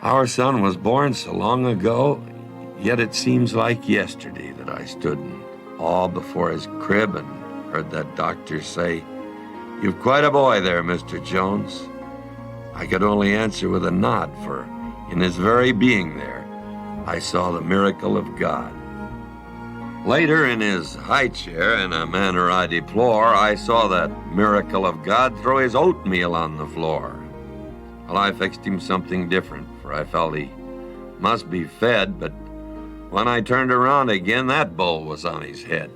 Our son was born so long ago, yet it seems like yesterday that I stood in awe before his crib and heard that doctor say, "You've quite a boy there, Mr. Jones." I could only answer with a nod, for in his very being there, I saw the miracle of God. Later, in his high chair, in a manner I deplore, I saw that miracle of God throw his oatmeal on the floor. Well, I fixed him something different, for I felt he must be fed, but when I turned around again, that bowl was on his head.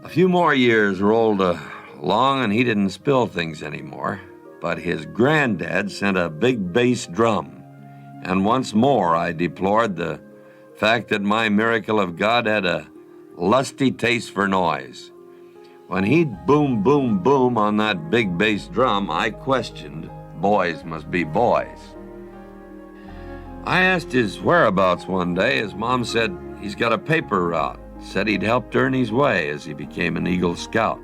A few more years rolled along, and he didn't spill things anymore, but his granddad sent a big bass drum, and once more I deplored the fact that my miracle of God had a lusty taste for noise. When he'd boom, boom, boom on that big bass drum, I questioned, boys must be boys. I asked his whereabouts one day. His mom said he's got a paper route, said he'd helped earn his way as he became an Eagle Scout.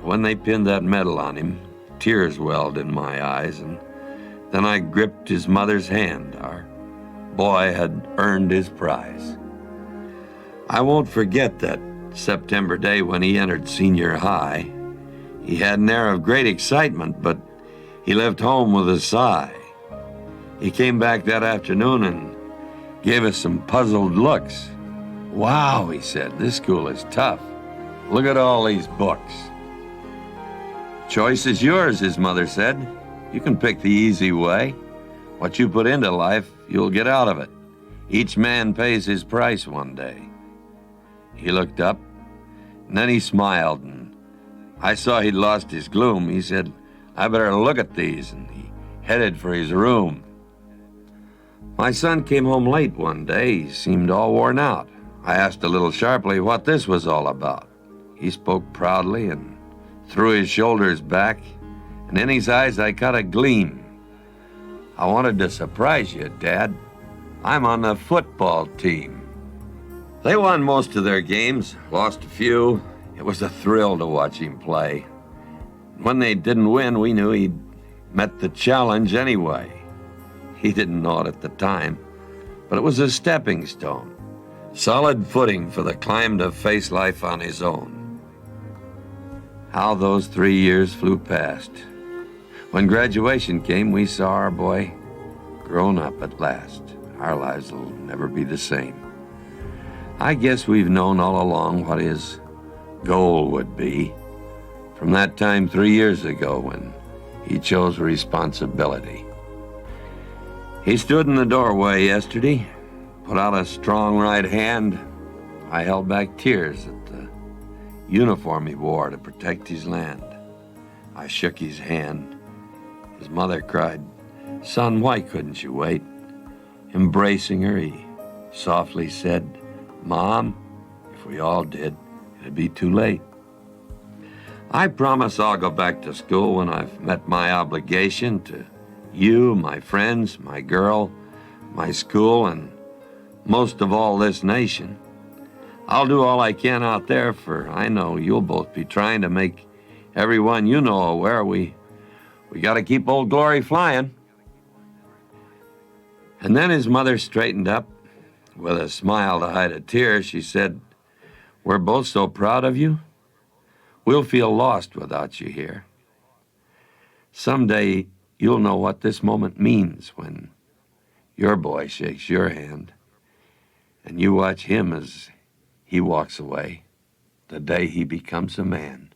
When they pinned that medal on him, tears welled in my eyes, and then I gripped his mother's hand. Our boy had earned his prize. I won't forget that September day when he entered senior high. He had an air of great excitement, but he left home with a sigh. He came back that afternoon and gave us some puzzled looks. "Wow," he said, "this school is tough. Look at all these books." "Choice is yours," his mother said. "You can pick the easy way. What you put into life, you'll get out of it. Each man pays his price one day." He looked up, and then he smiled, and I saw he'd lost his gloom. He said, "I better look at these," and he headed for his room. My son came home late one day. He seemed all worn out. I asked a little sharply what this was all about. He spoke proudly and threw his shoulders back, and in his eyes I caught a gleam. "I wanted to surprise you, Dad. I'm on the football team." They won most of their games, lost a few. It was a thrill to watch him play. When they didn't win, we knew he'd met the challenge anyway. He didn't know it at the time, but it was a stepping stone, solid footing for the climb to face life on his own. How those 3 years flew past. When graduation came, we saw our boy grown up at last. Our lives will never be the same. I guess we've known all along what his goal would be, from that time 3 years ago when he chose responsibility. He stood in the doorway yesterday, put out a strong right hand. I held back tears at the uniform he wore to protect his land. I shook his hand. His mother cried, "Son, why couldn't you wait?" Embracing her, he softly said, "Mom, if we all did, it'd be too late." I promise I'll go back to school when I've met my obligation to you, my friends, my girl, my school, and most of all, this nation. I'll do all I can out there, for I know you'll both be trying to make everyone you know aware we got to keep Old Glory flying. And then his mother straightened up. With a smile to hide a tear, she said, "We're both so proud of you. We'll feel lost without you here. Someday you'll know what this moment means when your boy shakes your hand and you watch him as he walks away the day he becomes a man."